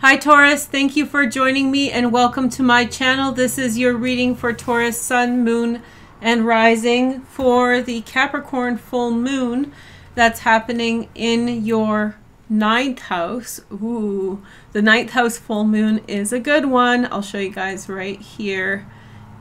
Hi Taurus, thank you for joining me and welcome to my channel. This is your reading for Taurus Sun, Moon, and Rising for the Capricorn full moon that's happening in your 9th house. Ooh, the 9th house full moon is a good one. I'll show you guys right here.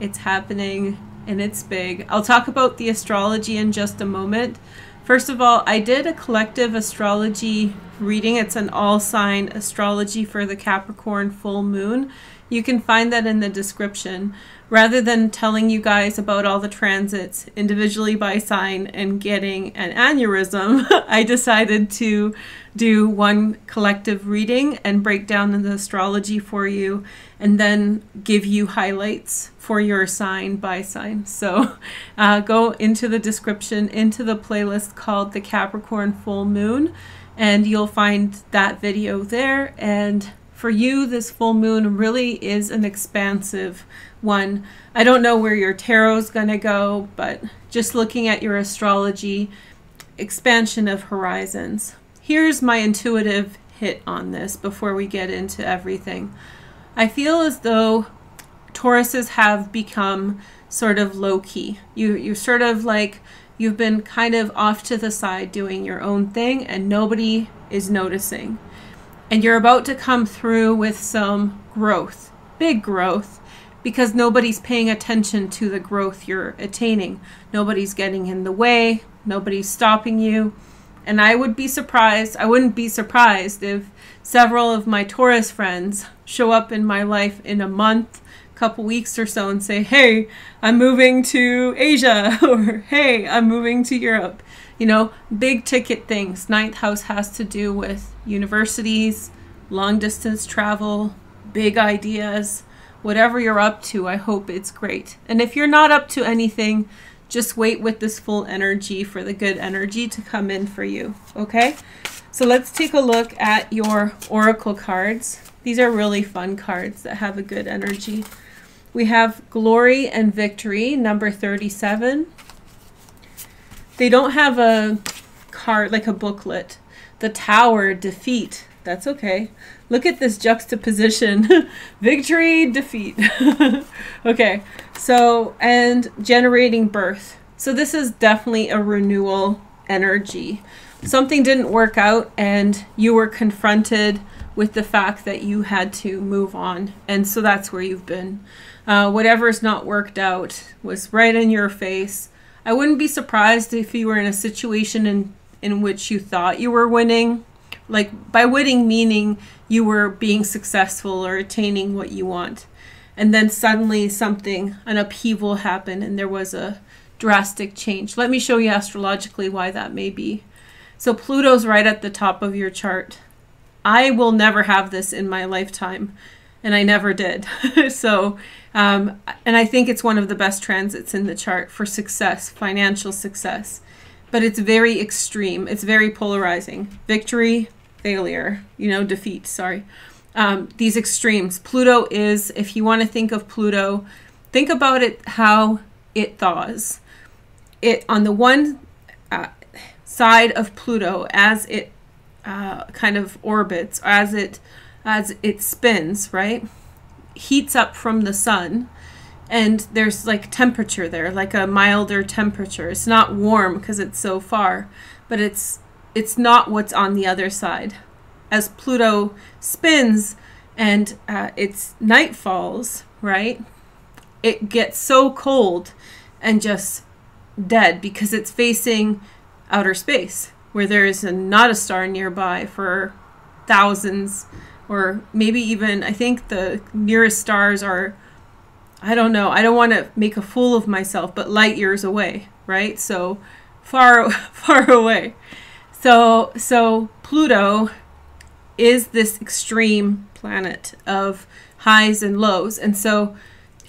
It's happening and it's big. I'll talk about the astrology in just a moment. First of all, I did a collective astrology reading. It's an all-sign astrology for the Capricorn full moon. You can find that in the description. Rather than telling you guys about all the transits individually by sign and getting an aneurysm, I decided to do one collective reading and break down the astrology for you and then give you highlights for your sign by sign. So go into the description, into the playlist called the Capricorn full moon, and you'll find that video there. And for you, this full moon really is an expansive one. I don't know where your tarot's gonna go, but just looking at your astrology, expansion of horizons. Here's my intuitive hit on this before we get into everything. I feel as though Tauruses have become sort of low-key. You're sort of like, you've been kind of off to the side doing your own thing and nobody is noticing. And you're about to come through with some growth, big growth, because nobody's paying attention to the growth you're attaining. Nobody's getting in the way, nobody's stopping you. And I wouldn't be surprised if several of my Taurus friends show up in my life in a month, couple weeks or so and say, hey, I'm moving to Asia, or hey, I'm moving to Europe. You know, big ticket things. 9th house has to do with universities, long distance travel, big ideas, whatever you're up to. I hope it's great. And if you're not up to anything, just wait with this full energy for the good energy to come in for you. Okay, so let's take a look at your oracle cards. These are really fun cards that have a good energy. We have Glory and Victory, number 37. They don't have a card like a booklet. The Tower, Defeat. That's okay. Look at this juxtaposition. Victory, defeat. Okay, so, and generating birth. So this is definitely a renewal energy. Something didn't work out and you were confronted with the fact that you had to move on. And so that's where you've been. Whatever's not worked out was right in your face. I wouldn't be surprised if you were in a situation in which you thought you were winning. Like, by winning meaning you were being successful or attaining what you want. And then suddenly an upheaval happened and there was a drastic change. Let me show you astrologically why that may be. So Pluto's right at the top of your chart. I will never have this in my lifetime, and I never did. So, and I think it's one of the best transits in the chart for success, financial success. But it's very extreme. It's very polarizing. Victory, failure, you know, defeat, sorry. These extremes. Pluto is, if you want to think of Pluto, think about it how it thaws. It, on the one side of Pluto, as it kind of orbits, as it spins, right? Heats up from the sun. And there's like temperature there, like a milder temperature. It's not warm because it's so far, but it's not what's on the other side. As Pluto spins and its night falls, right? It gets so cold and just dead because it's facing outer space where there is not a star nearby for thousands, or maybe even, I think the nearest stars are, I don't know, I don't want to make a fool of myself, but light years away, right? So far, far away. So Pluto is this extreme planet of highs and lows. And so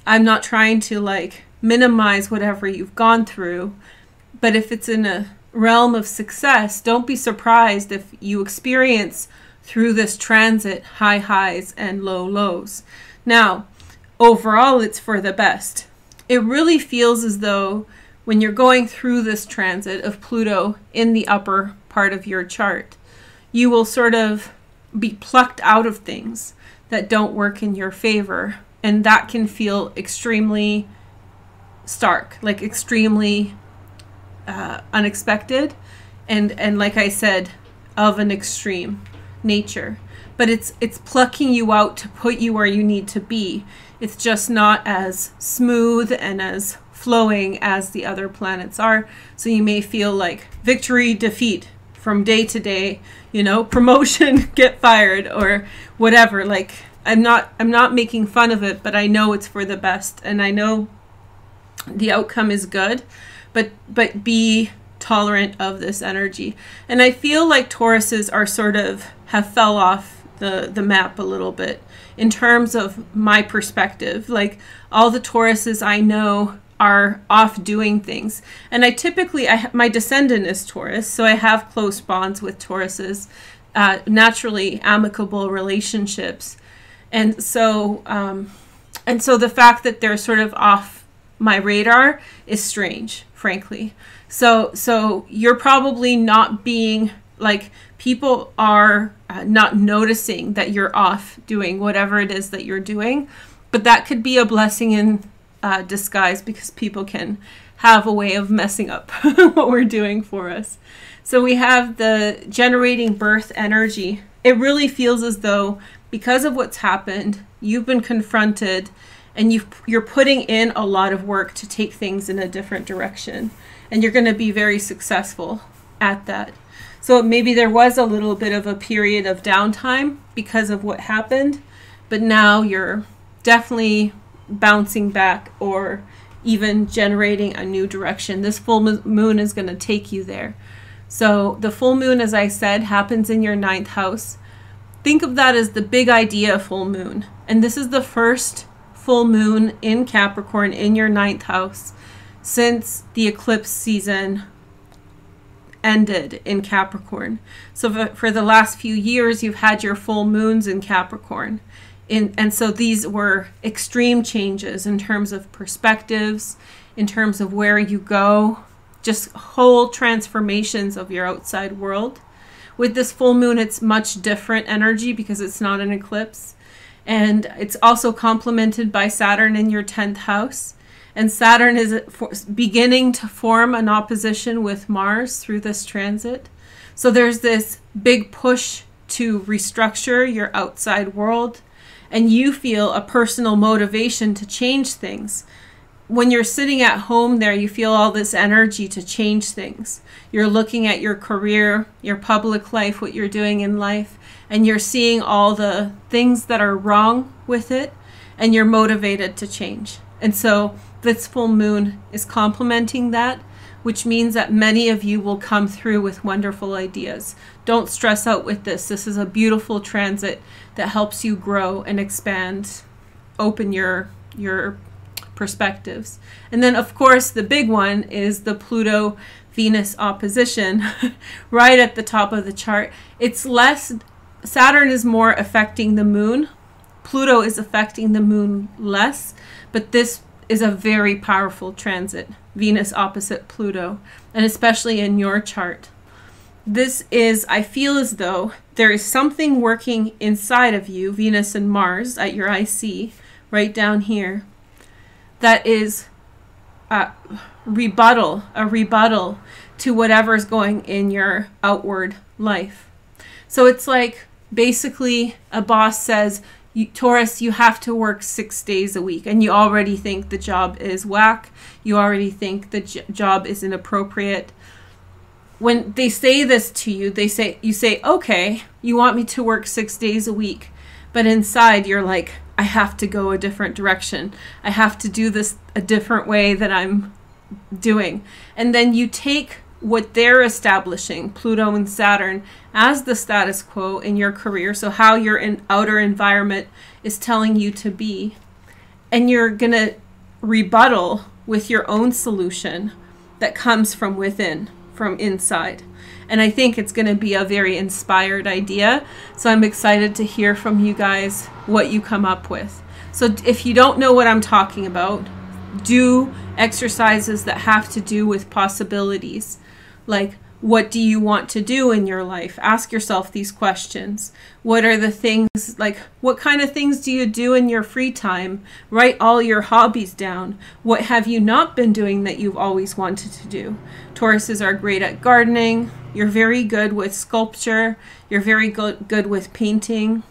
I'm not trying to like minimize whatever you've gone through, but if it's in a realm of success, don't be surprised if you experience through this transit high highs and low lows. Now, overall, it's for the best. It really feels as though when you're going through this transit of Pluto in the upper part of your chart, you will sort of be plucked out of things that don't work in your favor. And that can feel extremely stark, like extremely unexpected. And like I said, of an extreme nature. But it's plucking you out to put you where you need to be. It's just not as smooth and as flowing as the other planets are. So you may feel like victory, defeat from day to day, you know, promotion, get fired, or whatever. Like, I'm not making fun of it, but I know it's for the best, and I know the outcome is good, but be tolerant of this energy. And I feel like Tauruses are sort of have fell off the map a little bit in terms of my perspective. Like, all the Tauruses I know are off doing things, and I typically my descendant is Taurus, so I have close bonds with Tauruses, naturally amicable relationships, and so the fact that they're sort of off my radar is strange, frankly. So you're probably not being like, people are not noticing that you're off doing whatever it is that you're doing, but that could be a blessing in disguise, because people can have a way of messing up what we're doing for us. So we have the generating birth energy. It really feels as though, because of what's happened, you've been confronted, and you're putting in a lot of work to take things in a different direction, and you're going to be very successful at that. So maybe there was a little bit of a period of downtime because of what happened, but now you're definitely bouncing back, or even generating a new direction. This full moon is going to take you there. So the full moon, as I said, happens in your 9th house. Think of that as the big idea full moon. And this is the first full moon in Capricorn in your 9th house since the eclipse season ended in Capricorn. So for the last few years, you've had your full moons in Capricorn. And so these were extreme changes in terms of perspectives, in terms of where you go, just whole transformations of your outside world. With this full moon, it's much different energy because it's not an eclipse. And it's also complemented by Saturn in your 10th house. And Saturn is beginning to form an opposition with Mars through this transit. So there's this big push to restructure your outside world. And you feel a personal motivation to change things. When you're sitting at home there, you feel all this energy to change things. You're looking at your career, your public life, what you're doing in life, and you're seeing all the things that are wrong with it, and you're motivated to change. And so this full moon is complementing that, which means that many of you will come through with wonderful ideas. Don't stress out with this. This is a beautiful transit that helps you grow and expand, open your perspectives. And then, of course, the big one is the Pluto-Venus opposition right at the top of the chart. It's less, Saturn is more affecting the moon. Pluto is affecting the moon less, but this is a very powerful transit, Venus opposite Pluto, and especially in your chart. This is, I feel as though there is something working inside of you, Venus and Mars at your IC, right down here, that is a rebuttal to whatever's going in your outward life. So it's like, basically, a boss says, Taurus, you have to work 6 days a week, and you already think the job is whack. You already think the job is inappropriate. When they say this to you, you say, okay, you want me to work 6 days a week, but inside you're like, I have to go a different direction. I have to do this a different way that I'm doing. And then you take what they're establishing, Pluto and Saturn, as the status quo in your career, so how your outer environment is telling you to be, and you're going to rebuttal with your own solution that comes from within, from inside. And I think it's going to be a very inspired idea, so I'm excited to hear from you guys what you come up with. So if you don't know what I'm talking about, do exercises that have to do with possibilities. Like, What do you want to do in your life? Ask yourself these questions. What are the things, like, what kind of things do you do in your free time? Write all your hobbies down. What have you not been doing that you've always wanted to do? Tauruses are great at gardening. You're very good with sculpture. You're very good with painting.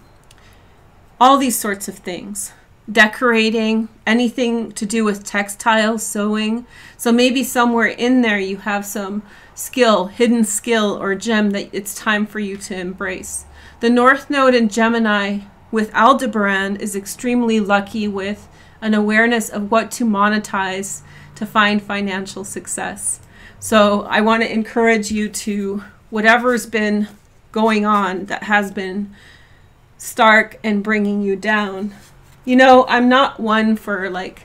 All these sorts of things. Decorating, anything to do with textiles, sewing. So maybe somewhere in there you have some skill, hidden skill or gem that it's time for you to embrace. The North Node in Gemini with Aldebaran is extremely lucky with an awareness of what to monetize to find financial success. So I want to encourage you to, whatever's been going on that has been stark and bringing you down. You know, I'm not one for like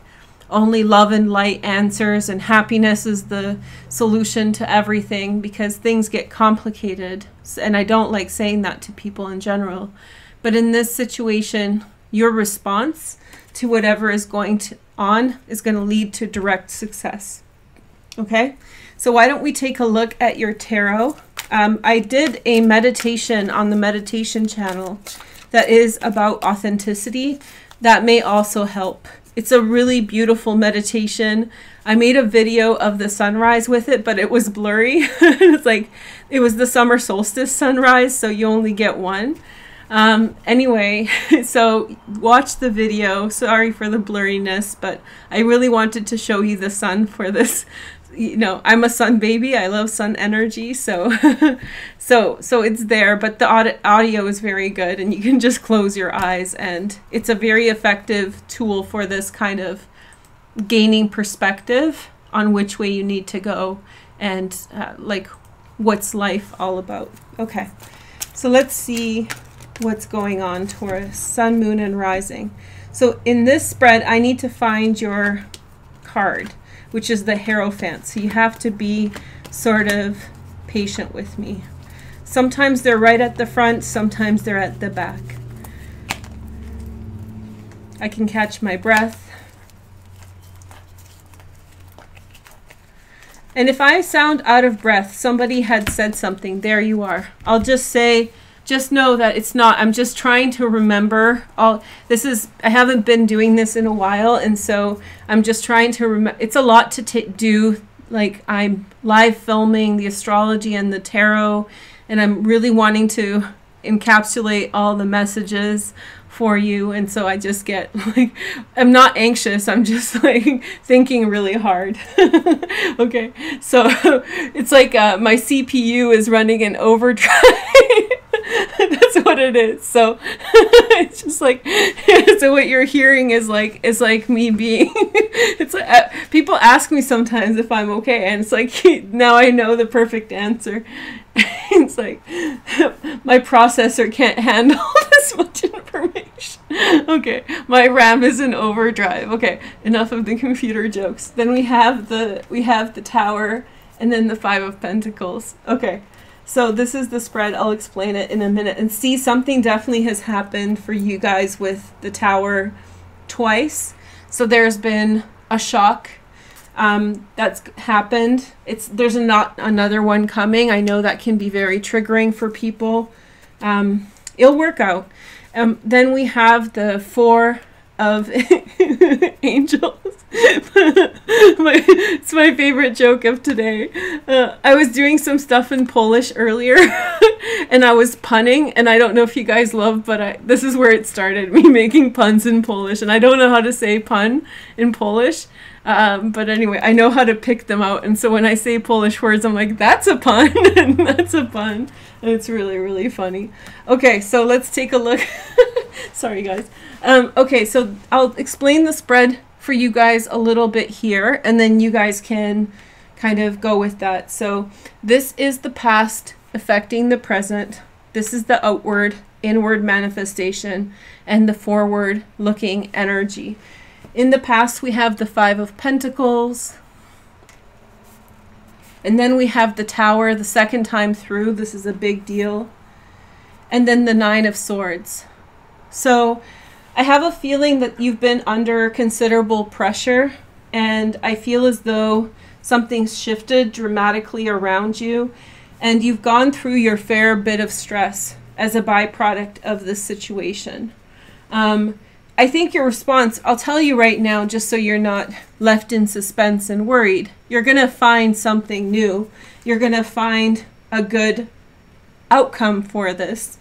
only love and light answers and happiness is the solution to everything, because things get complicated. And I don't like saying that to people in general. But in this situation, your response to whatever is going on is going to lead to direct success. Okay? So why don't we take a look at your tarot? I did a meditation on the meditation channel that is about authenticity. That may also help. It's a really beautiful meditation. I made a video of the sunrise with it, but it was blurry. It's like, it was the summer solstice sunrise, so you only get one. Anyway, so watch the video. Sorry for the blurriness, but I really wanted to show you the sun for this. You know, I'm a sun baby. I love sun energy. So, so it's there, but the audio is very good and you can just close your eyes, and it's a very effective tool for this kind of gaining perspective on which way you need to go and like what's life all about. Okay. So let's see what's going on, Taurus, sun, moon, and rising. So in this spread, I need to find your card, which is the Hierophant. So you have to be sort of patient with me. Sometimes they're right at the front, sometimes they're at the back. I can catch my breath. And if I sound out of breath, somebody had said something, there you are. I'll just say, just know that it's not, I'm just trying to remember all this is, I haven't been doing this in a while. And so I'm just trying to remember, it's a lot to do. Like I'm live filming the astrology and the tarot, and I'm really wanting to encapsulate all the messages for you. And so I just get like, I'm not anxious. I'm just like thinking really hard. Okay. So it's like my CPU is running in overdrive. That's what it is. So it's just like, so what you're hearing is like me being, it's like, people ask me sometimes if I'm okay. And it's like, now I know the perfect answer. It's like, my processor can't handle this much information. Okay, my RAM is in overdrive. Okay, enough of the computer jokes. Then we have the Tower, and then the Five of Pentacles. Okay, so this is the spread. I'll explain it in a minute. And see, something definitely has happened for you guys with the Tower twice. So there's been a shock that's happened. There's not another one coming. I know that can be very triggering for people. It'll work out. Then we have the Four of Angels. It's my favorite joke of today. I was doing some stuff in Polish earlier and I was punning, and I don't know if you guys love, but this is where it started, me making puns in Polish, and I don't know how to say pun in Polish. But anyway, I know how to pick them out, and so when I say Polish words, I'm like, that's a pun, and that's a pun, and it's really, really funny. Okay, so let's take a look. Sorry, guys. Okay, so I'll explain the spread for you guys a little bit here, and then you guys can kind of go with that. So this is the past affecting the present. This is the outward, inward manifestation, and the forward looking energy. In the past, we have the Five of Pentacles. And then we have the Tower the second time through. This is a big deal. And then the Nine of Swords. So I have a feeling that you've been under considerable pressure. And I feel as though something's shifted dramatically around you. and you've gone through your fair bit of stress as a byproduct of this situation. I think your response, I'll tell you right now, just so you're not left in suspense and worried, you're going to find something new. You're going to find a good outcome for this.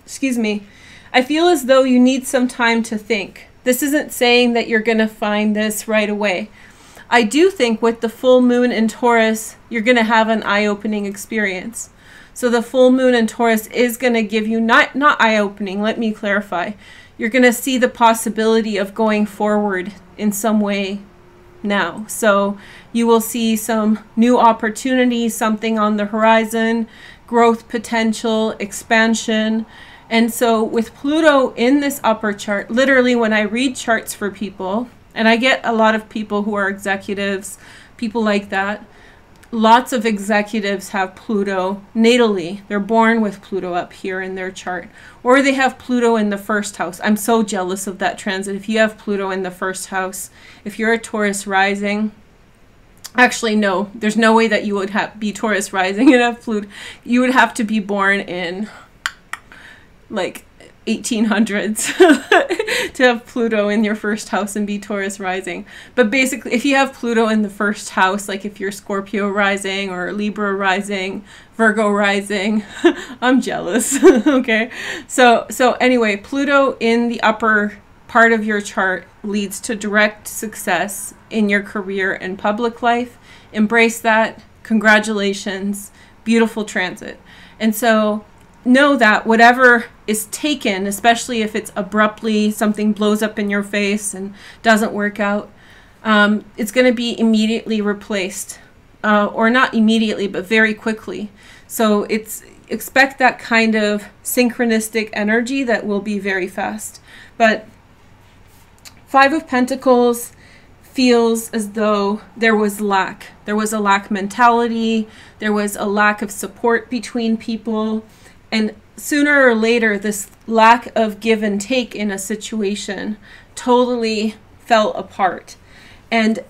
Excuse me. I feel as though you need some time to think. This isn't saying that you're going to find this right away. I do think with the full moon in Taurus, you're going to have an eye-opening experience. So the full moon in Taurus is going to give you, not eye-opening, let me clarify. You're going to see the possibility of going forward in some way now. So you will see some new opportunities, something on the horizon, growth potential, expansion. And so with Pluto in this upper chart, literally when I read charts for people, and I get a lot of people who are executives, people like that, lots of executives have Pluto natally. They're born with Pluto up here in their chart. Or they have Pluto in the first house. I'm so jealous of that transit. If you have Pluto in the first house, if you're a Taurus rising, actually no, there's no way that you would be Taurus rising and have Pluto. You would have to be born in like 1800s to have Pluto in your first house and be Taurus rising. But basically, if you have Pluto in the first house, like if you're Scorpio rising or Libra rising, Virgo rising, I'm jealous. Okay. So anyway, Pluto in the upper part of your chart leads to direct success in your career and public life. Embrace that. Congratulations. Beautiful transit. And so know that whatever is taken, especially if it's abruptly, something blows up in your face and doesn't work out, it's going to be immediately replaced, or not immediately, but very quickly. So expect that kind of synchronistic energy that will be very fast. But Five of Pentacles feels as though there was lack. There was a lack mentality. There was a lack of support between people. And sooner or later, this lack of give and take in a situation totally fell apart. And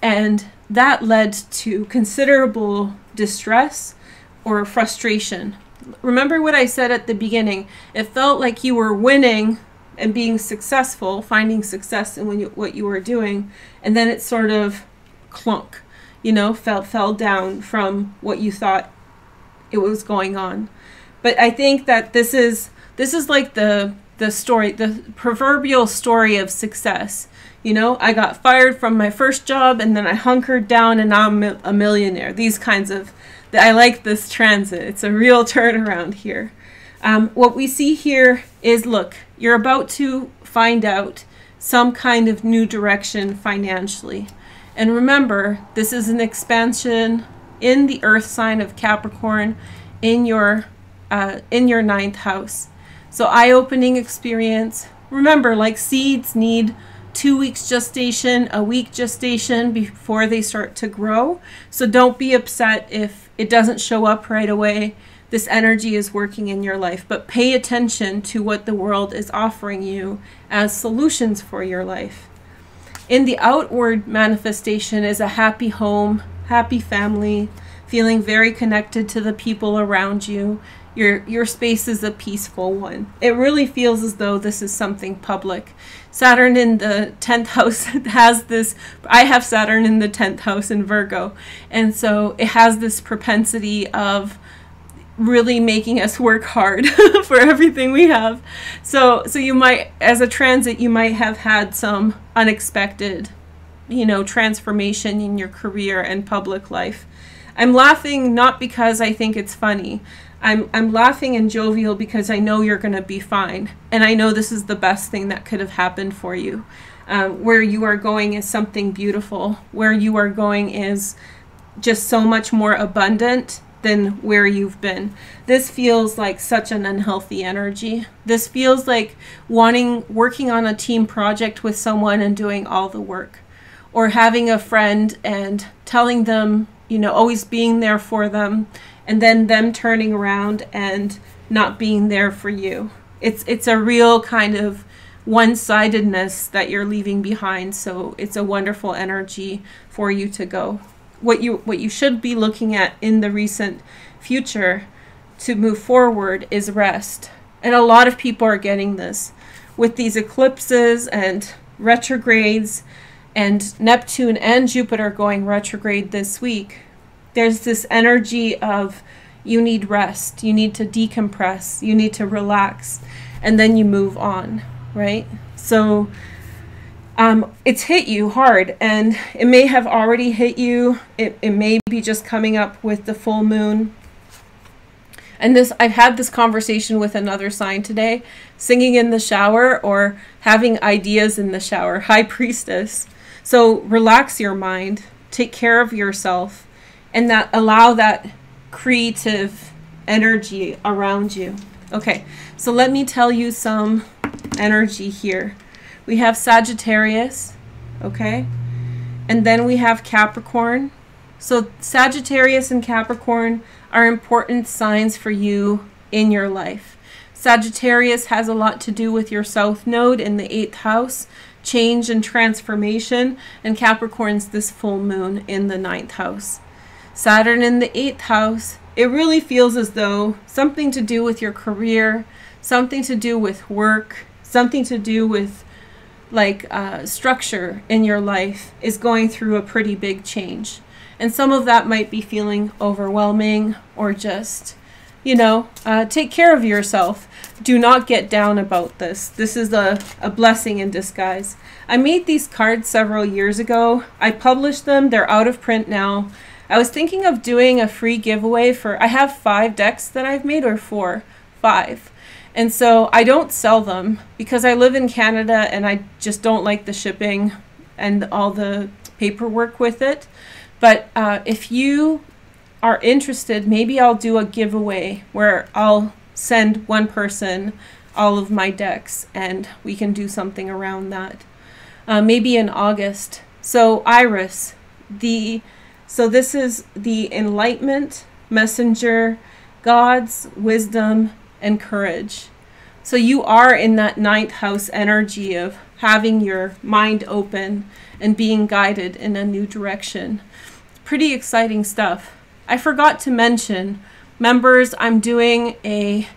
that led to considerable distress or frustration. Remember what I said at the beginning. It felt like you were winning and being successful, finding success in what you were doing. And then it sort of clunk, fell down from what you thought it was going on. But I think that this is like the story, the proverbial story of success. I got fired from my first job and then I hunkered down and now I'm a millionaire. These kinds of, I like this transit. It's a real turnaround here. What we see here is, look, you're about to find out some kind of new direction financially. And remember, this is an expansion in the earth sign of Capricorn in your ninth house. So eye-opening experience. Remember, like seeds need 2 weeks gestation, a week gestation before they start to grow. So don't be upset if it doesn't show up right away. This energy is working in your life, but pay attention to what the world is offering you as solutions for your life. In the outward manifestation is a happy home, happy family, feeling very connected to the people around you. Your space is a peaceful one. It really feels as though this is something public. Saturn in the 10th house has this, I have Saturn in the 10th house in Virgo. And so it has this propensity of really making us work hard for everything we have. So you might, as a transit, you might have had some unexpected, transformation in your career and public life. I'm laughing not because I think it's funny. I'm laughing and jovial because I know you're going to be fine. And I know this is the best thing that could have happened for you. Where you are going is something beautiful. Where you are going is just so much more abundant than where you've been. This feels like such an unhealthy energy. This feels like working on a team project with someone and doing all the work. Or having a friend and telling them, always being there for them, and then them turning around and not being there for you. It's a real kind of one-sidedness that you're leaving behind. So it's a wonderful energy for you to go. what you should be looking at in the recent future to move forward is rest. And a lot of people are getting this with these eclipses and retrogrades, and Neptune and Jupiter going retrograde this week. There's this energy of you need rest, you need to decompress, you need to relax, and then you move on, right? So it's hit you hard, and it may have already hit you. It may be just coming up with the full moon. And I've had this conversation with another sign today, singing in the shower or having ideas in the shower, High Priestess. So relax your mind, take care of yourself, and allow that creative energy around you. Okay, so let me tell you some energy here. We have Sagittarius, okay? And then we have Capricorn. So Sagittarius and Capricorn are important signs for you in your life. Sagittarius has a lot to do with your South Node in the 8th house, change and transformation, and Capricorn's this full moon in the 9th house. Saturn in the 8th house, it really feels as though something to do with your career, something to do with work, something to do with structure in your life is going through a pretty big change. And some of that might be feeling overwhelming, or just, take care of yourself. Do not get down about this. This is a blessing in disguise. I made these cards several years ago. I published them. They're out of print now. I was thinking of doing a free giveaway I have 5 decks that I've made, or 5. And so I don't sell them because I live in Canada and I just don't like the shipping and all the paperwork with it. But if you are interested, maybe I'll do a giveaway where I'll send one person all of my decks and we can do something around that. Maybe in August. So Iris, so this is the enlightenment, messenger, God's wisdom, and courage. So you are in that 9th house energy of having your mind open and being guided in a new direction. Pretty exciting stuff. I forgot to mention, members, I'm doing a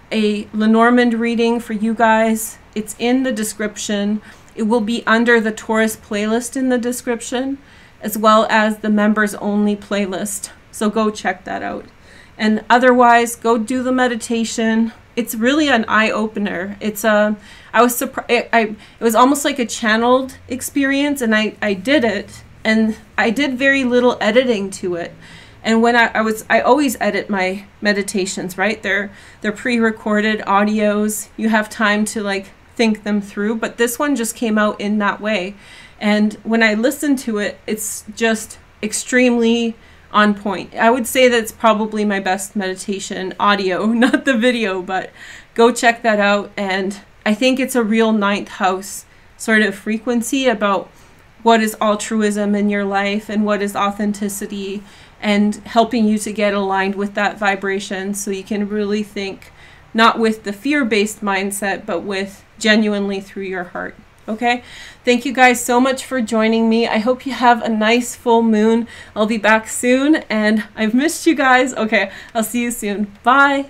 Lenormand reading for you guys. It's in the description. It will be under the Taurus playlist in the description, as well as the members only playlist. So go check that out. And otherwise, go do the meditation. It's really an eye-opener. I was surprised. It was almost like a channeled experience, and I did it, and I did very little editing to it. And when I always edit my meditations, right? They're pre-recorded audios. You have time to think them through, but this one just came out in that way. And when I listen to it, it's just extremely on point. I would say that's probably my best meditation audio, not the video, but go check that out. And I think it's a real 9th house sort of frequency about what is altruism in your life and what is authenticity, and helping you to get aligned with that vibration so you can really think not with the fear-based mindset, but with genuinely through your heart. Okay, thank you guys so much for joining me. I hope you have a nice full moon. I'll be back soon, and I've missed you guys. Okay, I'll see you soon. Bye.